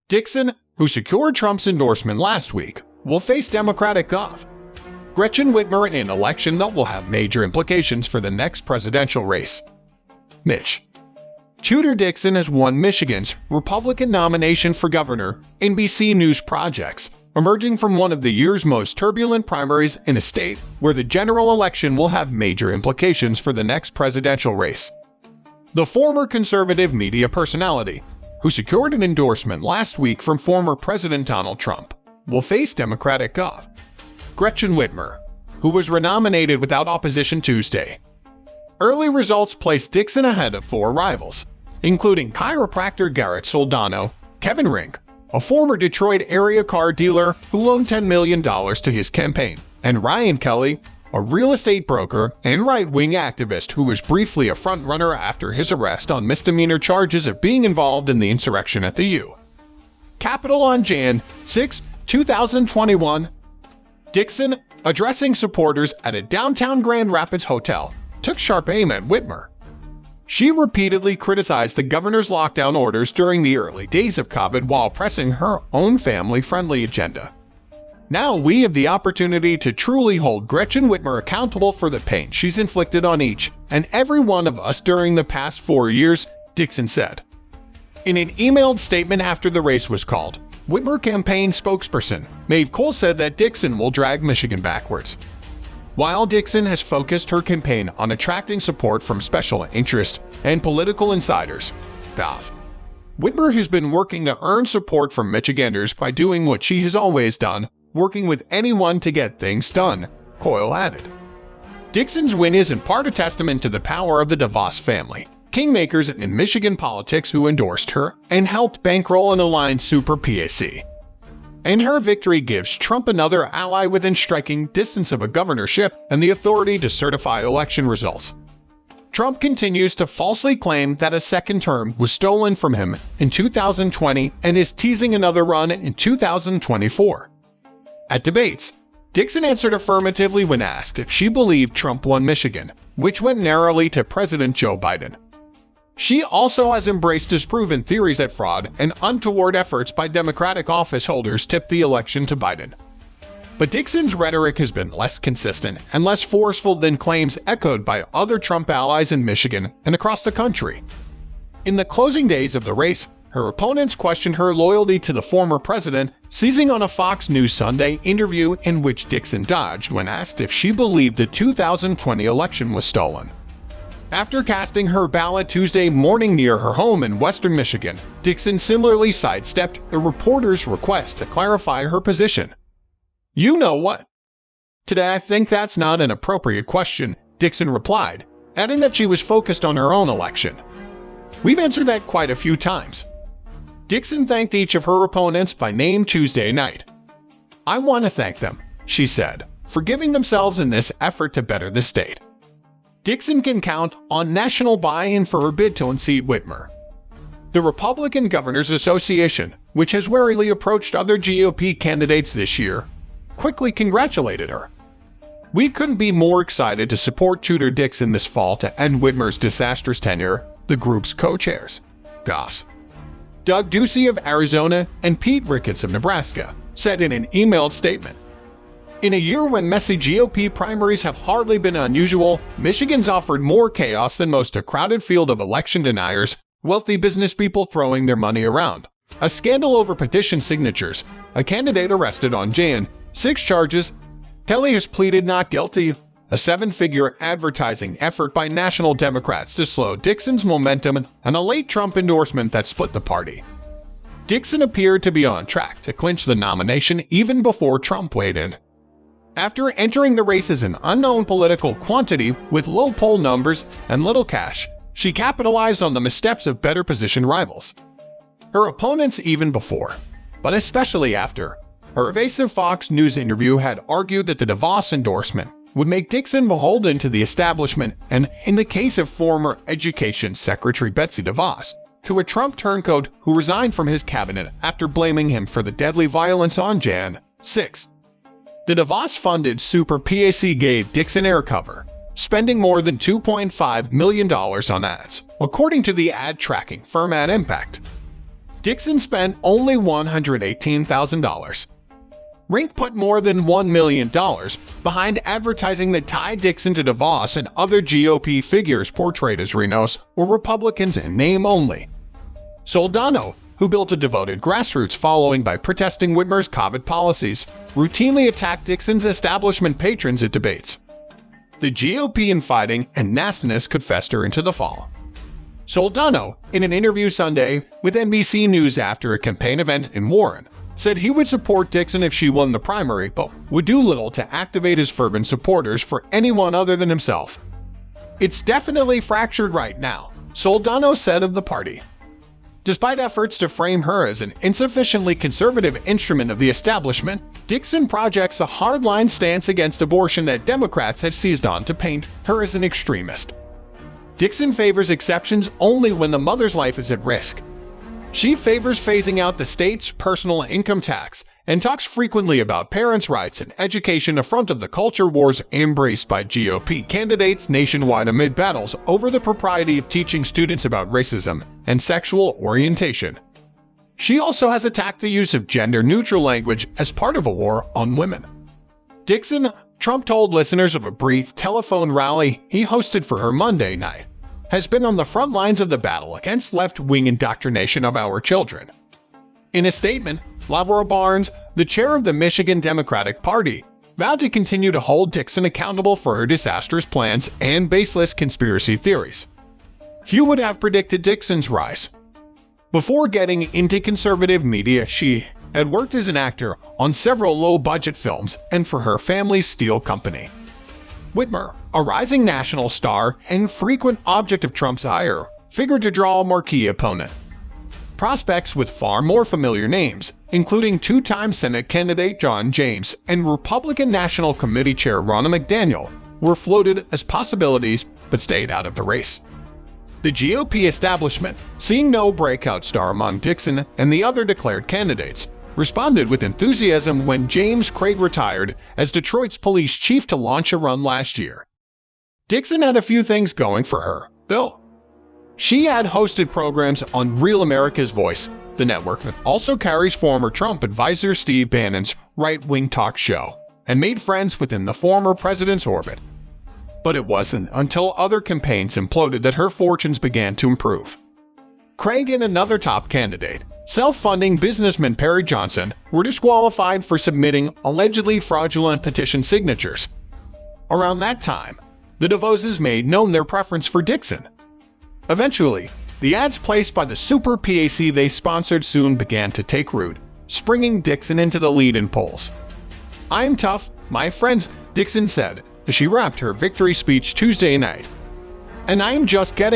Dixon, who secured Trump's endorsement last week, will face Democratic Gov. Gretchen Whitmer in an election that will have major implications for the next presidential race. Mitch. Tudor Dixon has won Michigan's Republican nomination for governor, NBC News projects, emerging from one of the year's most turbulent primaries in a state where the general election will have major implications for the next presidential race. The former conservative media personality, who secured an endorsement last week from former President Donald Trump, will face Democratic Gov. Gretchen Whitmer, who was renominated without opposition Tuesday. Early results placed Dixon ahead of four rivals, including chiropractor Garrett Soldano, Kevin Rink, a former Detroit area car dealer who loaned $10 million to his campaign, and Ryan Kelly, a real estate broker and right-wing activist who was briefly a frontrunner after his arrest on misdemeanor charges of being involved in the insurrection at the U. Capitol on Jan. 6, 2021. Dixon, addressing supporters at a downtown Grand Rapids hotel, took sharp aim at Whitmer. She repeatedly criticized the governor's lockdown orders during the early days of COVID while pressing her own family-friendly agenda. Now we have the opportunity to truly hold Gretchen Whitmer accountable for the pain she's inflicted on each and every one of us during the past 4 years, Dixon said. In an emailed statement after the race was called, Whitmer campaign spokesperson Maeve Cole said that Dixon will drag Michigan backwards. While Dixon has focused her campaign on attracting support from special interest and political insiders, Whitmer has been working to earn support from Michiganders by doing what she has always done, working with anyone to get things done, Coyle added. Dixon's win is in part a testament to the power of the DeVos family, kingmakers in Michigan politics who endorsed her and helped bankroll and align Super PAC. And her victory gives Trump another ally within striking distance of a governorship and the authority to certify election results. Trump continues to falsely claim that a second term was stolen from him in 2020 and is teasing another run in 2024. At debates, Dixon answered affirmatively when asked if she believed Trump won Michigan, which went narrowly to President Joe Biden. She also has embraced disproven theories that fraud and untoward efforts by Democratic office holders tipped the election to Biden. But Dixon's rhetoric has been less consistent and less forceful than claims echoed by other Trump allies in Michigan and across the country. In the closing days of the race, her opponents questioned her loyalty to the former president, seizing on a Fox News Sunday interview in which Dixon dodged when asked if she believed the 2020 election was stolen. After casting her ballot Tuesday morning near her home in western Michigan, Dixon similarly sidestepped the reporter's request to clarify her position. "You know what? Today I think that's not an appropriate question," Dixon replied, adding that she was focused on her own election. "We've answered that quite a few times." Dixon thanked each of her opponents by name Tuesday night. "I want to thank them," she said, "for giving themselves in this effort to better the state." Dixon can count on national buy-in for her bid to unseat Whitmer. The Republican Governors Association, which has warily approached other GOP candidates this year, quickly congratulated her. "We couldn't be more excited to support Tudor Dixon this fall to end Whitmer's disastrous tenure," the group's co-chairs, Doug Ducey of Arizona and Pete Ricketts of Nebraska, said in an emailed statement. In a year when messy GOP primaries have hardly been unusual, Michigan's offered more chaos than most, a crowded field of election deniers, wealthy business people throwing their money around, a scandal over petition signatures, a candidate arrested on Jan. 6 charges, Kelly has pleaded not guilty, a 7-figure advertising effort by national Democrats to slow Dixon's momentum, and a late Trump endorsement that split the party. Dixon appeared to be on track to clinch the nomination even before Trump weighed in. After entering the race as an unknown political quantity with low poll numbers and little cash, she capitalized on the missteps of better-positioned rivals. Her opponents even before, but especially after, her evasive Fox News interview had argued that the DeVos endorsement would make Dixon beholden to the establishment and, in the case of former Education Secretary Betsy DeVos, to a Trump turncoat who resigned from his cabinet after blaming him for the deadly violence on Jan. 6. The DeVos-funded Super PAC gave Dixon air cover, spending more than $2.5 million on ads, according to the ad tracking firm Ad Impact. Dixon spent only $118,000. Rink put more than $1 million behind advertising that tied Dixon to DeVos and other GOP figures portrayed as Renos were Republicans in name only. Soldano, who built a devoted grassroots following by protesting Whitmer's COVID policies, routinely attacked Dixon's establishment patrons at debates. The GOP infighting and nastiness could fester into the fall. Soldano, in an interview Sunday with NBC News after a campaign event in Warren, said he would support Dixon if she won the primary, but would do little to activate his fervent supporters for anyone other than himself. "It's definitely fractured right now," Soldano said of the party. Despite efforts to frame her as an insufficiently conservative instrument of the establishment, Dixon projects a hardline stance against abortion that Democrats have seized on to paint her as an extremist. Dixon favors exceptions only when the mother's life is at risk. She favors phasing out the state's personal income tax and talks frequently about parents' rights and education in front of the culture wars embraced by GOP candidates nationwide amid battles over the propriety of teaching students about racism and sexual orientation. She also has attacked the use of gender-neutral language as part of a war on women. Dixon, Trump told listeners of a brief telephone rally he hosted for her Monday night, has been on the front lines of the battle against left-wing indoctrination of our children. In a statement, Lavora Barnes, the chair of the Michigan Democratic Party, vowed to continue to hold Dixon accountable for her disastrous plans and baseless conspiracy theories. Few would have predicted Dixon's rise. Before getting into conservative media, she had worked as an actor on several low-budget films and for her family's steel company. Whitmer, a rising national star and frequent object of Trump's ire, figured to draw a marquee opponent. Prospects with far more familiar names, including two-time Senate candidate John James and Republican National Committee Chair Ronna McDaniel, were floated as possibilities but stayed out of the race. The GOP establishment, seeing no breakout star among Dixon and the other declared candidates, responded with enthusiasm when James Craig retired as Detroit's police chief to launch a run last year. Dixon had a few things going for her, though. She had hosted programs on Real America's Voice, the network that also carries former Trump advisor Steve Bannon's right-wing talk show, and made friends within the former president's orbit. But it wasn't until other campaigns imploded that her fortunes began to improve. Craig and another top candidate, self-funding businessman Perry Johnson, were disqualified for submitting allegedly fraudulent petition signatures. Around that time, the DeVoses made known their preference for Dixon. Eventually, the ads placed by the super PAC they sponsored soon began to take root, springing Dixon into the lead in polls. "I'm tough, my friends," Dixon said as she wrapped her victory speech Tuesday night. "And I'm just getting